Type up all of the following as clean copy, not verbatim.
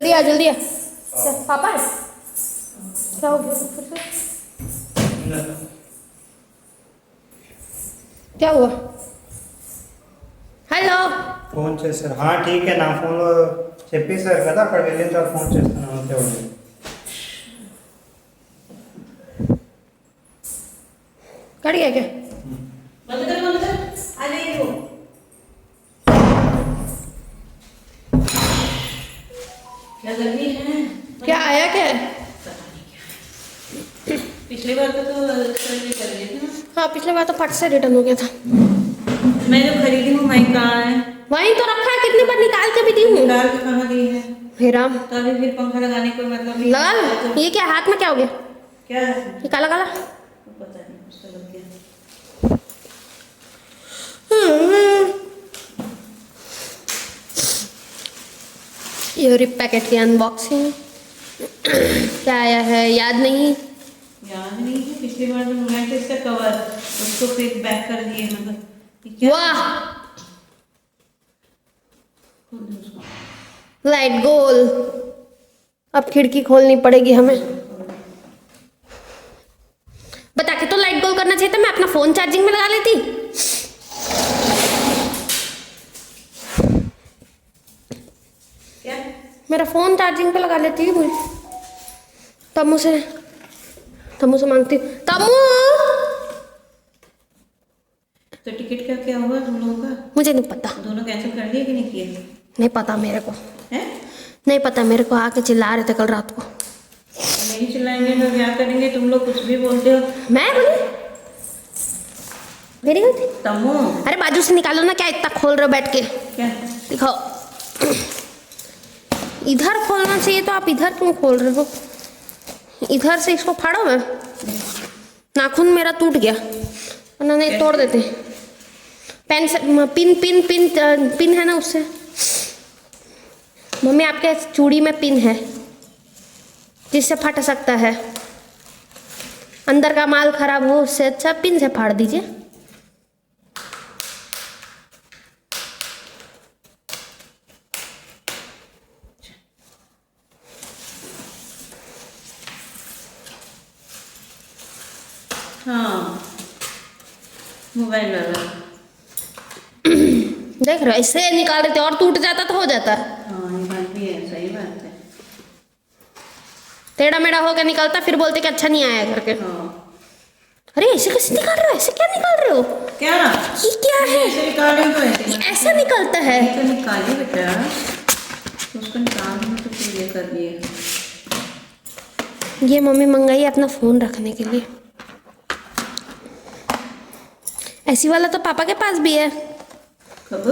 जल्दी आ जल्दी आ। क्या पापा है? क्या हो गया फिर से? क्या हुआ? హలో ఫోన్ చేశారు. ఠీక్ నా ఫోన్లో చెప్పేశారు కదా, అక్కడ వెళ్ళిన తర్వాత ఫోన్ చేస్తున్నాను అంతే ఉంది. कट गया क्या? बंद कर अरे वो क्या गर्मी है। क्या आया क्या है? पिछली बार का तो रिटर्न कर दिए थे ना। हाँ पिछले बार तो फट से रिटर्न हो गया था। मैं जो खरीदी हूँ वहीं कहाँ है? वहीं तो रखा है, कितनी बार निकाल के भी दी हूँ। निकाल के कहाँ दी है? हे राम, तो अभी फिर पंखा लगाने को मतलब नहीं लगा लो। है तो ये क्या हाथ में क्या हो गया? क्या है? ये काला काला। पता नहीं उसका लग गया। ये रिप पैकेट की अनबॉक्सिंग। क्या आया है याद नहीं। याद नहीं है, पिछली बार जो मंगाए थे इसका कवर उसको फिर बैक कर दिए मतलब ये क्या? वाह, खोल दो उसको। लाइट गोल। अब खिड़की खोलनी पड़ेगी हमें। बता के तो लाइट गोल करना चाहिए था, मैं अपना फोन चार्जिंग में लगा लेती। क्या? मेरा फोन चार्जिंग पे लगा लेती है। तमू से मांगती। तमू, तो टिकट का क्या हुआ तुम लोगों का? मुझे नहीं पता। दोनों कैंसिल कर दिए कि नहीं किए? नहीं पता मेरे को, हैं? नहीं पता मेरे को। आके चिल्ला रहे थे कल रात को। नहीं चिल्लाएंगे तो क्या करेंगे? तुम लोग कुछ भी बोलते हो। मैं बोली मेरी गलती? तमो अरे बाजू से निकालो ना, क्या इतना खोल रहे हो बैठ के? क्या? दिखाओ। इधर खोलना चाहिए तो आप इधर क्यों खोल रहे हो? इधर से इसको फाड़ो मैं। नाखून मेरा टूट गया, वरना नहीं तोड़ देते। पेन से पिन पिन पिन पिन है ना उससे। मम्मी आपके चूड़ी में पिन है जिससे फट सकता है। अंदर का माल खराब हो उससे अच्छा पिन से फाड़ दीजिए। हाँ मोबाइल वाला। देख रहे हो, इससे निकाल रहे थे और टूट जाता तो हो जाता। हाँ ये बात भी है, सही बात है। टेढ़ा मेढ़ा होकर निकलता, फिर बोलते कि अच्छा नहीं आया करके। हाँ अरे ऐसे कैसे निकाल रहे हो? ऐसे क्या निकाल रहे हो? क्या? ये क्या है? ऐसे निकाले तो ऐसे ये ऐसा निकलता है? तो निकालिए बेटा, तो उसको निकालने तो फिर ये कर दिए। ये मम्मी मंगाई है अपना फोन रखने के लिए। ऐसी वाला तो पापा के पास भी है। कब?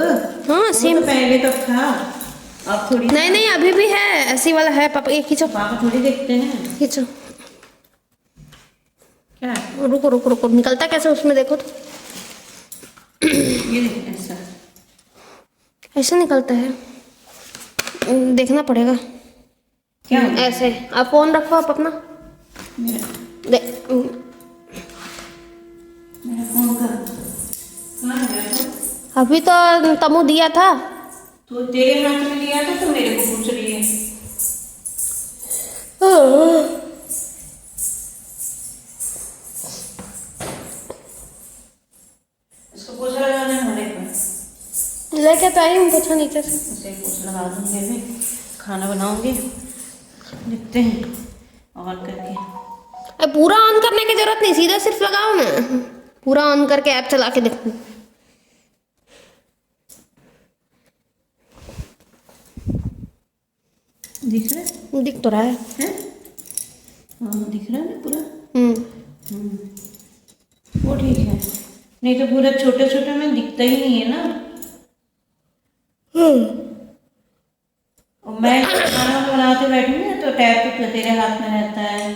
हाँ वो सेम। तो पहले तक था, अब थोड़ी। नहीं नहीं अभी भी है, ऐसी वाला है पापा। ये खींचो पापा थोड़ी देखते हैं। खींचो। क्या? रुको रुको रुको, निकलता कैसे उसमें देखो तो। ये देख ऐसा ऐसे निकलता है, देखना पड़ेगा। क्या? ऐसे आप फोन रखो आप अपना। मेरा दे मेरा फोन का कहाँ है मेरा फोन? अभी तो तमू दिया था। तो तेरे हाथ में लिया था तो मेरे को पूछ रही है। इसको पोछा लगाना है हमारे पास। लेके तो आई हूँ पोछा नीचे से। उसे पोछा लगा दूंगी अभी, खाना बनाऊंगी। देखते हैं ऑन करके। अब पूरा ऑन करने की जरूरत नहीं, सीधा सिर्फ लगाओ ना। पूरा ऑन करके ऐप चला के देखो। दिख रहा है? दिख तो रहा है। हैं? हाँ दिख रहा है ना पूरा। वो ठीक है, नहीं तो पूरा छोटे छोटे में दिखता ही नहीं है ना। और मैं खाना बनाते बैठी ना तो टैब तो तेरे हाथ में रहता है।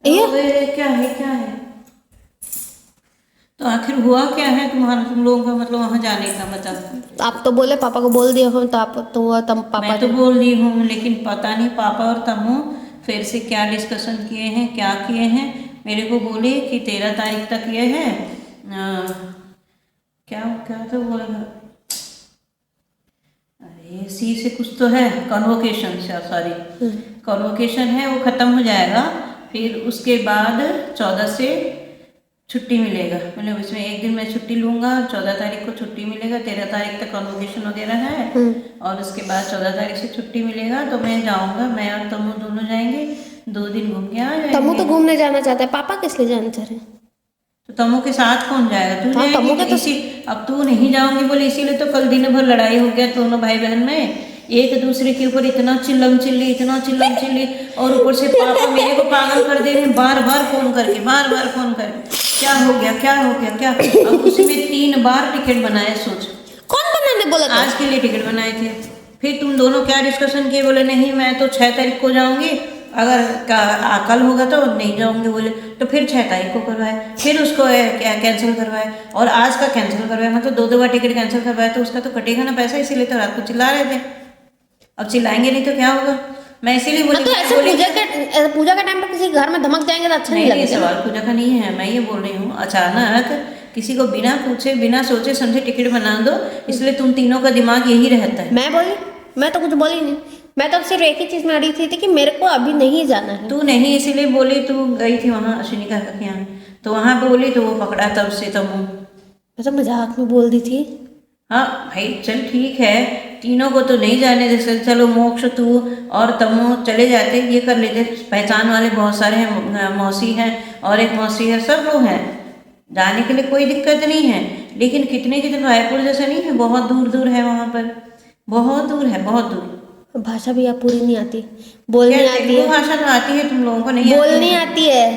ये? क्या है क्या है? तो आखिर हुआ क्या है तुम्हारा, तुम लोगों का मतलब वहाँ जाने का? बता। आप तो बोले पापा को बोल दिए हो, तो आप तो वो तम पापा मैं तो बोल दी हूँ, लेकिन पता नहीं पापा और तमू फिर से क्या डिस्कशन किए हैं, क्या किए हैं। मेरे को बोले कि 13 तारीख तक ये है। क्या क्या तो बोला, अरे ये सी से कुछ तो है, कन्वोकेशन से, सॉरी कन्वोकेशन है, वो ख़त्म हो जाएगा। फिर उसके बाद 14 से छुट्टी मिलेगा, मतलब इसमें एक दिन मैं छुट्टी लूँगा, 14 तारीख को छुट्टी मिलेगा, 13 तारीख तक कन्वोकेशन वगैरह है, और उसके बाद 14 तारीख से छुट्टी मिलेगा तो मैं जाऊँगा, मैं और तमु दोनों जाएंगे, 2 दिन घूम के आ जाएंगे। तमु तो घूमने जाना चाहता है, पापा किस लिए जाना चाह रहे हैं? तो तमु के साथ कौन जाएगा? तू हाँ, तमु जाएगी के तो इसी, अब तू नहीं जाऊंगी बोले, इसीलिए तो कल दिन भर लड़ाई हो गया दोनों भाई बहन में, एक दूसरे के ऊपर इतना चिल्लम चिल्ली, इतना चिल्लम चिल्ली, और ऊपर से पापा मेरे को पागल कर दे रहे हैं, बार बार फोन करके, बार बार फोन करके, क्या हो गया क्या हो गया क्या। अब उसमें 3 बार टिकट बनाए, सोच। कौन बनाने बोला था? आज के लिए टिकट बनाए थे। फिर तुम दोनों क्या डिस्कशन किए? बोले नहीं मैं तो 6 तारीख को जाऊंगी, अगर कल होगा तो नहीं जाऊंगे बोले, तो फिर 6 तारीख को करवाए, फिर उसको क्या कैंसिल करवाए, और आज का कैंसिल करवाए, मतलब 2 बार टिकट कैंसिल करवाए, तो उसका तो कटेगा ना पैसा, इसीलिए तो रात को चिल्ला रहे थे। अब चिल्लाएंगे नहीं तो क्या होगा? मैं इसीलिए बोली, तो ऐसे पूजा का टाइम पर किसी घर में धमक जाएंगे तो अच्छा नहीं नहीं, लगेगा। सवाल पूजा का नहीं है, मैं ये बोल रही हूँ अचानक किसी को बिना पूछे बिना सोचे समझे टिकट बना दो, इसलिए तुम तीनों का दिमाग यही रहता है। मैं बोली? मैं तो कुछ बोली नहीं, मैं तो सिर्फ एक ही चीज में अड़ी थी कि मेरे को अभी नहीं जाना है। तू नहीं इसीलिए बोली, तू गई थी वहाँ अश्विनी का यहाँ, तो वहाँ पे बोली तो वो पकड़ा, तब से तमु। मैं तो मजाक में बोल दी थी। हाँ भाई चल ठीक है, तीनों को तो नहीं जाने जैसे, चलो मोक्ष तू और तमु चले जाते, ये कर लेते, पहचान वाले बहुत सारे हैं, मौसी हैं और एक मौसी है, सब लोग हैं, जाने के लिए कोई दिक्कत नहीं है। लेकिन कितने रायपुर जैसा नहीं है, बहुत दूर दूर है वहाँ पर, बहुत दूर है, बहुत दूर। भाषा भी आप पूरी नहीं आती, बोलनी क्या आती तेलुगु है, भाषा तो आती है, तुम लोगों को नहीं बोलनी आती है,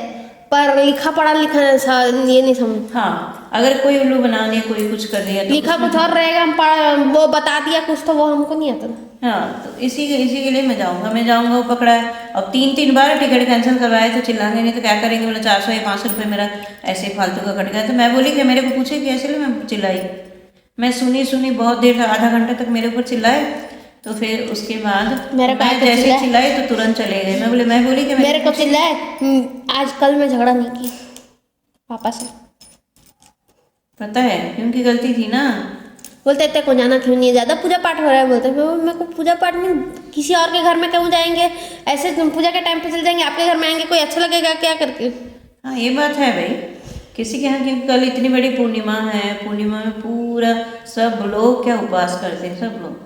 पर लिखा पढ़ा लिखा ये नहीं समझ। हाँ, अगर कोई उल्लू बना दिया, कोई कुछ कर दिया तो लिखा कुछ और रहेगा, हम वो बता दिया कुछ, तो वो हमको नहीं आता। हाँ, तो इसी के लिए मैं जाऊँगा, वो पकड़ा है। अब 3 बार टिकट कैंसिल करवाए तो चिल्लाएंगे नहीं तो क्या करेंगे, बोले 400 या 500 रुपये मेरा ऐसे फालतू का कट गया। तो मैं बोली कि मेरे को पूछे कि ऐसे मैं चिल्लाई, मैं सुनी बहुत देर, आधा घंटा तक मेरे ऊपर चिल्लाए, तो फिर उसके बाद मेरे को मैं जैसे चिल्लाई तो तुरंत चले गए। मैं बोली कि मेरे को चिल्लाए, आज कल मैं झगड़ा नहीं की पापा से, पता है क्योंकि गलती थी ना। बोलते इतने को जाना क्यों नहीं, ज़्यादा पूजा पाठ हो रहा है, बोलते मेरे को पूजा पाठ में किसी और के घर में क्यों जाएंगे, ऐसे पूजा के टाइम पे चल जाएंगे, आपके घर में आएंगे, कोई अच्छा लगेगा क्या करके। हाँ ये बात है भाई, किसी के यहाँ, क्योंकि कल इतनी बड़ी पूर्णिमा है, पूर्णिमा में पूरा सब लोग क्या उपवास करते हैं, सब लोग,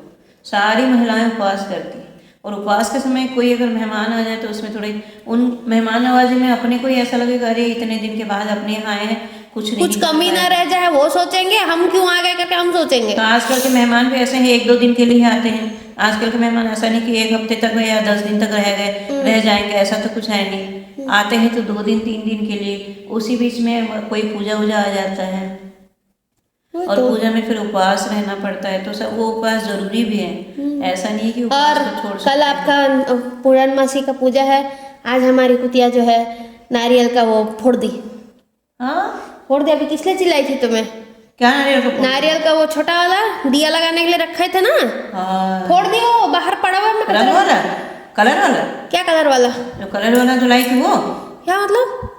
सारी महिलाएं उपवास करती हैं, और उपवास के समय कोई अगर मेहमान आ जाए तो उसमें थोड़ी उन मेहमान नवाजी में अपने को ही ऐसा लगेगा, अरे इतने दिन के बाद अपने यहाँ आए हैं, कुछ कमी ना रह जाए, वो सोचेंगे, हम क्यों आ गए करके हम सोचेंगे। तो आजकल के मेहमान भी ऐसे हैं, 1-2 दिन के लिए आते हैं। आजकल के मेहमान ऐसा नहीं कि 1 हफ्ते तक या 10 दिन तक रह जाएंगे, ऐसा तो कुछ है नहीं। आते हैं तो 2 दिन 3 दिन के लिए, उसी बीच में कोई पूजा वूजा आ जाता है, और पूजा में फिर उपवास रहना पड़ता है, तो सब वो उपवास जरूरी भी है, ऐसा नहीं है कि उपवास और को छोड़ कल आपका पूर्णमासी का पूजा है, आज हमारी कुतिया जो है नारियल का वो फोड़ दी। हाँ, फोड़ दी। अभी किस लिए चिल्लाई थी तुम्हें? क्या नारियल का फोड़? नारियल का वो छोटा वाला दिया लगाने के लिए रखे थे ना, हाँ, फोड़ दी, वो बाहर पड़ा हुआ है। रंग वाला, कलर वाला? क्या कलर वाला? जो कलर वाला जो लाई थी वो? क्या मतलब?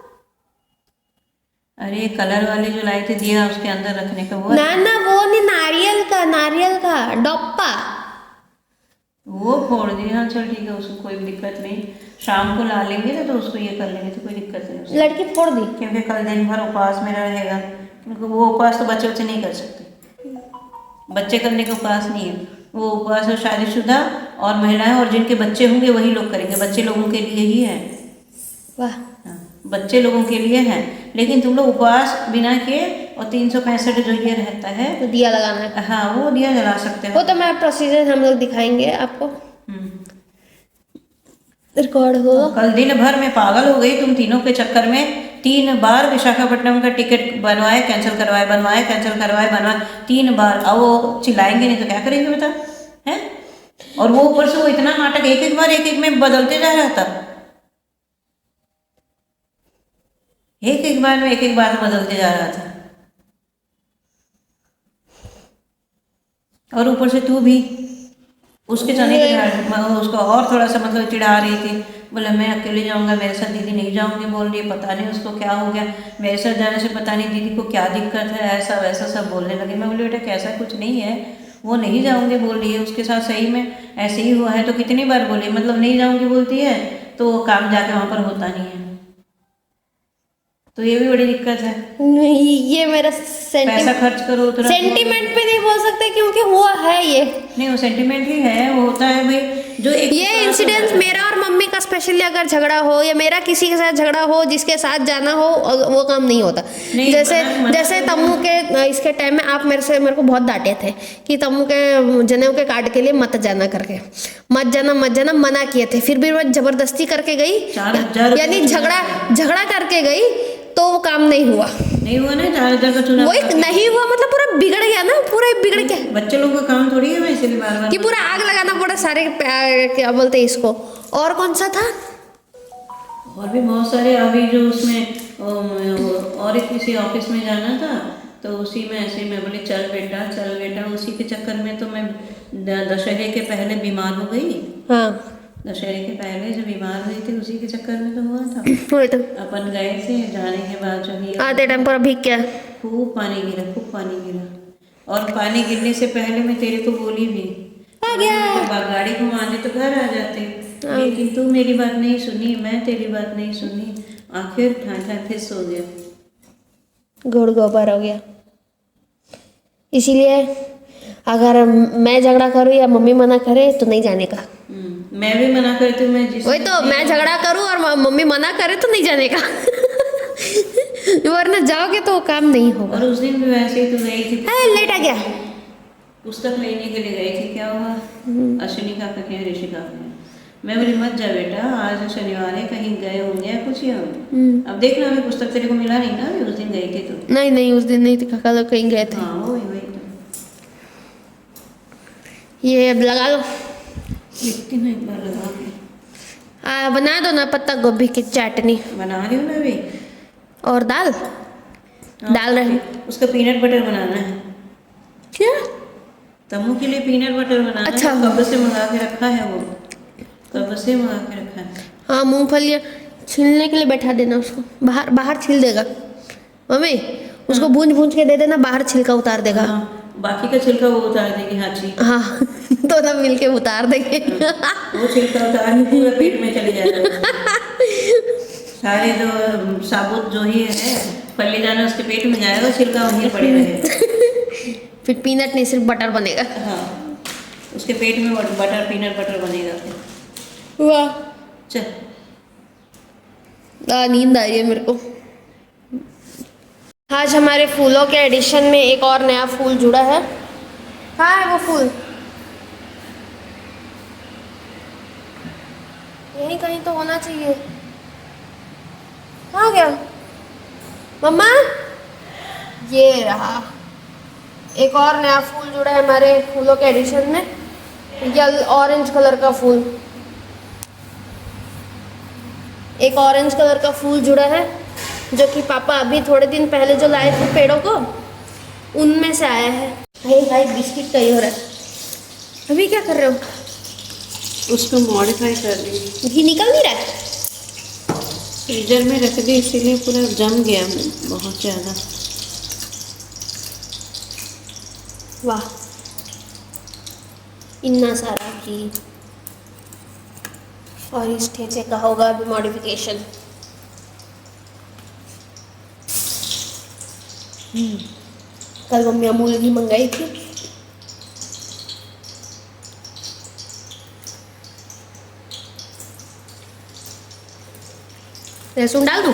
अरे कलर वाले जो लाए थे दिया उसके अंदर रखने का, वो ना वो नहीं, नारियल का डब्बा, वो फोड़ दिया। हाँ चल ठीक है, उसको कोई भी दिक्कत नहीं, शाम को ला लेंगे ना तो उसको ये कर लेंगे, तो कोई दिक्कत नहीं उसको। लड़की फोड़ दी क्योंकि कल दिन भर उपवास में रहेगा, क्योंकि वो उपवास तो बच्चे नहीं कर सकते, बच्चे करने का उपवास नहीं है, वो उपवास है शादीशुदा और महिलाएं और जिनके बच्चे होंगे वही लोग करेंगे, बच्चे लोगों के लिए ही है। वाह, बच्चे लोगों के लिए है, लेकिन तुम लोग उपवास बिना किए और 365 जो ये रहता है तो दिया लगाना है। हाँ, वो दिया जला सकते हो। वो तो मैं प्रोसीजर हम लोग दिखाएंगे आपको, रिकॉर्ड हो। कल दिन भर में पागल हो गई तुम तीनों के चक्कर में, 3 बार विशाखापट्टनम का टिकट बनवाए कैंसिल करवाए, बनवाए कैंसिल करवाए, बनवाए 3 बार। अब वो चिल्लाएंगे नहीं तो क्या करेंगे बता, हैं? और वो ऊपर से वो इतना नाटक एक बार एक में बदलते जा रहा था, एक बार में एक बात बदलते जा रहा था, और ऊपर से तू भी उसके जाने के उसको और थोड़ा सा मतलब चिढ़ा रही थी, बोले मैं अकेले जाऊंगा, मेरे साथ दीदी नहीं जाऊंगी बोल रही है, पता नहीं उसको क्या हो गया, मेरे साथ जाने से पता नहीं दीदी को क्या दिक्कत है, ऐसा वैसा सब बोलने लगे। मैं बोली बेटा कैसा कुछ नहीं है, वो नहीं जाऊंगी बोल रही है, उसके साथ सही में ऐसे ही हुआ है तो कितनी बार बोली, मतलब नहीं जाऊंगी बोलती है तो वो काम जाके वहाँ पर होता नहीं है, तो ये भी बड़ी दिक्कत है। ये मेरा पैसा खर्च करो उतना, सेंटीमेंट पे नहीं बोल सकते क्योंकि हुआ है ये। नहीं वो सेंटिमेंट ही है, वो होता है भाई जो एक ये इंसिडेंट मेरा और मम्मी का स्पेशली अगर झगड़ा हो या मेरा किसी के साथ झगड़ा हो जिसके साथ जाना हो वो काम नहीं होता। नहीं, जैसे मना जैसे तम्मू के इसके टाइम में आप मेरे को बहुत डांटे थे कि तम्मू के जनेऊ के कार्ड के लिए मत जाना करके, मत जाना मना किए थे, फिर भी मैं जबरदस्ती करके गई, 4,000 यानी झगड़ा करके गई तो वो काम नहीं हुआ। नहीं हुआ ना, 4,000 का चुनाव वही नहीं हुआ, मतलब पूरा बिगड़ गया ना, पूरा बिगड़ गया बच्चे लोगों का काम थोड़ी है, मैं इसीलिए बार बार कि पूरा आग लगाना पड़ा सारे क्या बोलते हैं इसको। और कौन सा था? और भी बहुत सारे, अभी जो उसमें और एक किसी ऑफिस में जाना था तो उसी में ऐसे मैं बोली चल बेटा, उसी के चक्कर में तो मैं दशहरे के पहले बीमार हो गई। हाँ दशहरे के पहले जो बीमार हुई थी उसी के चक्कर में तो हुआ था। वही तो अपन गए थे, जाने के बाद जो ही आधे टाइम पर अभी क्या खूब पानी गिरा, और पानी गिरने से पहले मैं तेरे को बोली भी आ गया गाड़ी घुमाने तो घर आ जाते, लेकिन तू मेरी बात नहीं सुनी, मैं तेरी बात नहीं सुनी, आखिर ठाठा फिर सो गया, गुड़ गोबर हो गया। इसीलिए अगर मैं झगड़ा करूँ या मम्मी मना करे तो नहीं जाने का। मैं भी मना करती हूँ, मैं जिस वही तो, मैं झगड़ा करूँ और मम्मी मना करे तो नहीं जाने का वरना जाओगे तो काम नहीं होगा। और उस दिन भी वैसे ही तो गई थी, लेट आ गया, पुस्तक लेने के लिए गई थी, क्या हुआ अश्विनी का कहे ऋषिका का, मैं बोली मत जा बेटा, आज शनिवार है, कहीं गए होंगे या कुछ या अब देखना, हमें पुस्तक तेरे को मिला नहीं ना, अभी उस दिन गई थी तो। नहीं उस दिन नहीं दिखा, कल कहीं गए थे। हाँ वही तो। ये अब लगा लो, देखती हूँ एक बार लगा के। बना दो ना पत्ता गोभी की चटनी बना रही हूँ ना अभी। और दाल डाल रहे हैं। उसका पीनट बटर बनाना है, क्या? तम्मू के लिए पीनट बटर बनाना अच्छा। है, कब से मंगा के रखा है, वो कब से मंगा के रखा है। हाँ मूंगफली छीलने के लिए बैठा देना उसको, बाहर छील देगा मम्मी, उसको भूंज के दे देना, बाहर छिलका उतार देगा। हाँ, बाकी का छिलका वो उतार देगी। हाँ जी, हाँ दोनों मिल के उतार देंगे वो छिलका उतार के पूरा पेट में चले जाएगा, सारे जो साबुत जो ही है फली दाना उसके पेट में जाएगा, छिलका वहीं पड़े रहेगा। फिर पीनट नहीं सिर्फ बटर बनेगा। हाँ, उसके पेट में बटर पीनट बटर बनेगा फिर। वाह, चल नींद आ रही है मेरे को। आज हमारे फूलों के एडिशन में एक और नया फूल जुड़ा है। कहाँ है वो फूल? यहीं कहीं तो होना चाहिए। कहाँ गया मम्मा? ये रहा, एक और नया फूल जुड़ा है हमारे फूलों के एडिशन में, ऑरेंज कलर का फूल। एक ऑरेंज कलर का फूल जुड़ा है जो कि पापा अभी थोड़े दिन पहले जो लाए थे पेड़ों को, उनमें से आया है। भाई बिस्किट का ही हो रहा है। अभी क्या कर रहे हो? उसको मॉडिफाई कर दी, घी निकल नहीं रहा है? फ्रीजर में रख दी इसीलिए पूरा जम गया बहुत ज़्यादा। वाह, इतना सारा घी, और इस ठेचे का होगा अभी मॉडिफिकेशन। कल मम्मी अमूल घी मंगाई थी। लहसुन डाल दूँ?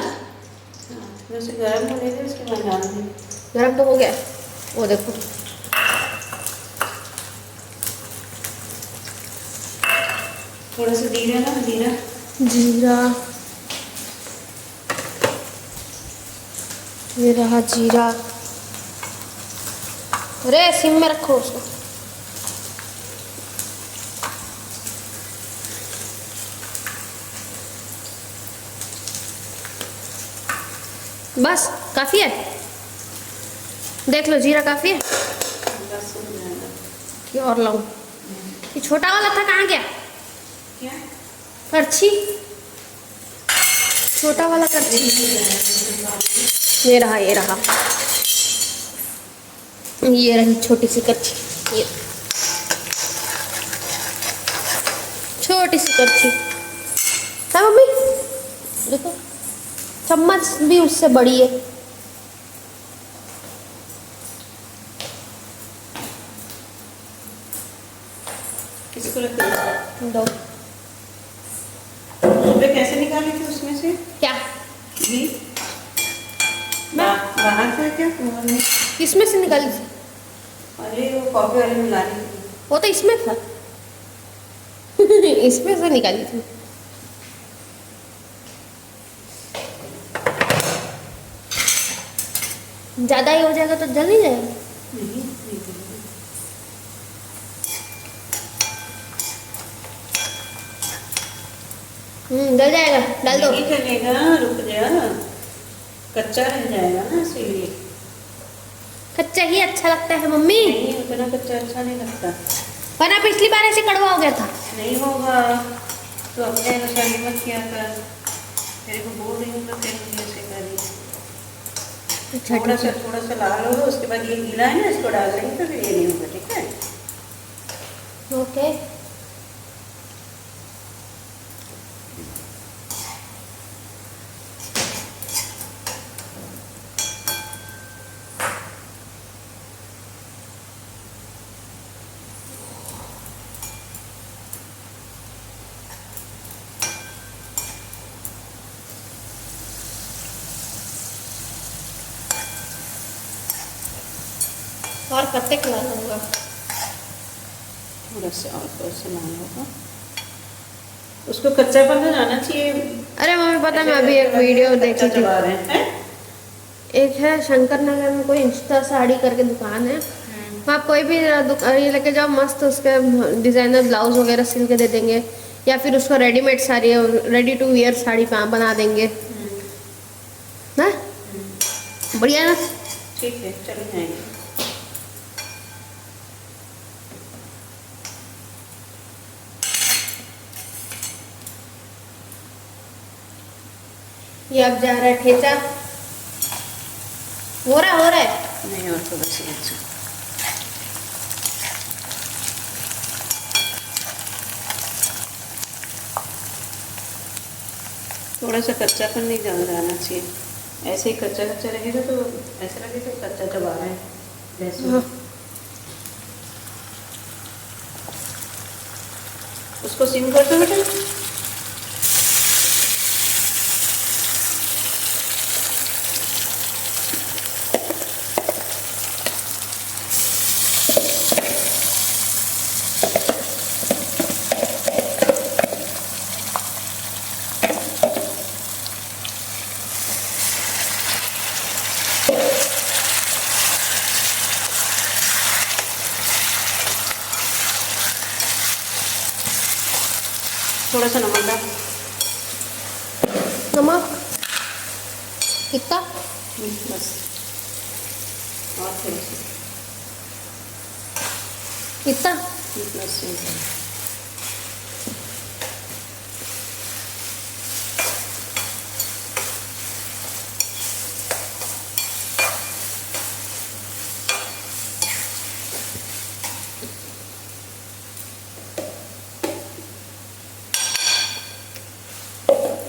वैसे गर्म होने दे, उसके बाद डाल दी। गरम तो हो गया, वो देखो। थोड़ा सा जीरा ना, जीरा, ये रहा जीरा। अरे सिम में रखो उसको। बस काफ़ी है, देख लो जीरा काफ़ी है कि और लाऊं? ये छोटा वाला था, कहाँ गया? क्या करछी, छोटा वाला करछी। ये रहा, ये रही छोटी सी करछी। ये छोटी सी करछी है मम्मी, देखो चम्मच भी उससे बड़ी है। किसको रख दो? दो सुबह कैसे निकाली थी उसमें से क्या घी? बाहर से क्या तुम्हारे? किसमें से निकाली थी? अरे वो कॉफी वाले मिला रही थी। वो तो इसमें था इसमें से निकाली थी। ज्यादा ही हो जाएगा तो जल नहीं जाएगा। नहीं जल जाएगा, डाल दो। नहीं चलेगा, रुक जा, कच्चा रह जाएगा ना इसीलिए। कच्चा ही अच्छा लगता है मम्मी, नहीं उतना कच्चा अच्छा नहीं लगता। वरना पिछली बार ऐसे कड़वा हो गया था। नहीं होगा तो अपने अनुसार ही मत किया कर, तेरे को बोल रही हूँ तो तेरे को ऐसे करी। अच्छा थोड़ा सा लाल होगा, उसके बाद ये गीला है ना, इसको डाल देंगे तो फिर ये नहीं होगा, ठीक है? ओके। और पत्ते खिला दूंगा। थोड़ा सा लाल होगा, उसको कच्चापन तो जाना चाहिए। अरे मम्मी पता है, मैं अभी एक वीडियो देखी थी। चबा रहे हैं। एक है शंकर नगर में कोई इंस्टा साड़ी करके दुकान है, वहाँ कोई भी ये लेके जाओ, मस्त उसके डिजाइनर ब्लाउज वगैरह सिल के दे देंगे, या फिर उसको readymade sari, ready to wear sari बना देंगे ना। बढ़िया ना। ठीक है, चलो जाएंगे। ये अब जा रहा है ठेचा, हो रहा है। नहीं, और थोड़ा सा अच्छा। थोड़ा सा कच्चापन नहीं जाना चाहिए, ऐसे ही कच्चा रहेगा तो ऐसा लगेगा तो कच्चा चबा रहे हैं लहसुन। हाँ। उसको सिम कर दो बेटा। थोड़ा सा नमक डाल। नमक कितना? बस, और थोड़ा सा कितना? बस।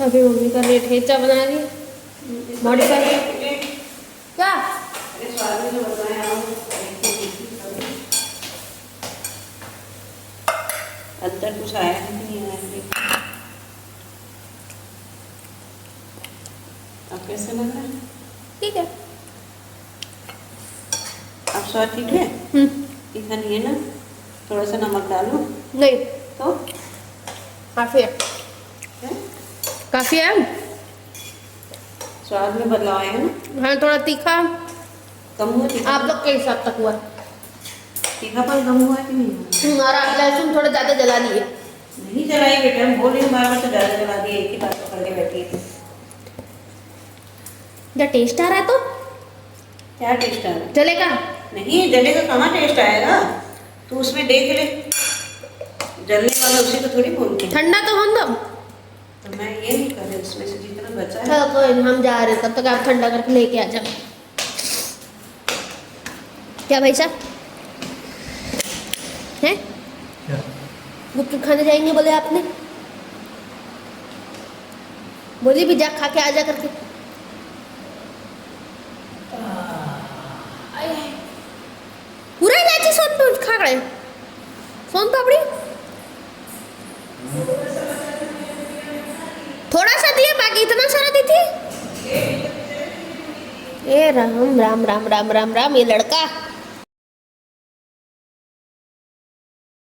अभी मम्मी का रेट ठेचा बना रही है, मॉडिफाई क्या? अरे स्वाद में तो बताया अंदर कुछ आया नहीं आया। अब कैसे लग रहा है? ठीक है। अब स्वाद ठीक है? तीखा नहीं है ना? थोड़ा सा नमक डालो। नहीं, तो काफी है। काफी है। स्वाद में बदलाव आएगा ना? हाँ, थोड़ा तीखा कम हुआ? तीखा आप लोग के हिसाब तक हुआ। तीखापन कम हुआ है कि नहीं? और आप लहसुन थोड़ा ज्यादा जला दिए। नहीं जलाई बेटा, हम बोल रही हूँ बार-बार, तो ज़्यादा जला दिए, एक ही बात पकड़ के बैठी है। क्या टेस्ट आ रहा है तो? क्या टेस्ट आ रहा है? जलेगा नहीं, जलेगा कहाँ टेस्ट आएगा? तू उसमें देख ले, जलने वाला उसी को थोड़ी बोलते हैं। ठंडा तो होने दो। तो मैं ये नहीं कर रही, उसमें से जितना बचा है। चलो कोई नहीं, हम जा रहे हैं, तब तक आप ठंडा करके लेके आ जाओ। क्या भाई साहब हैं? क्या? गुपचुप खाने जाएंगे बोले आपने? बोली भी जा खा के आ जा करके। पूरा इलायची सोन खा गए, सोन पापड़ी थोड़ा सा दिए, बाकी इतना सारा दी थी। ए राम राम राम राम राम राम, ये लड़का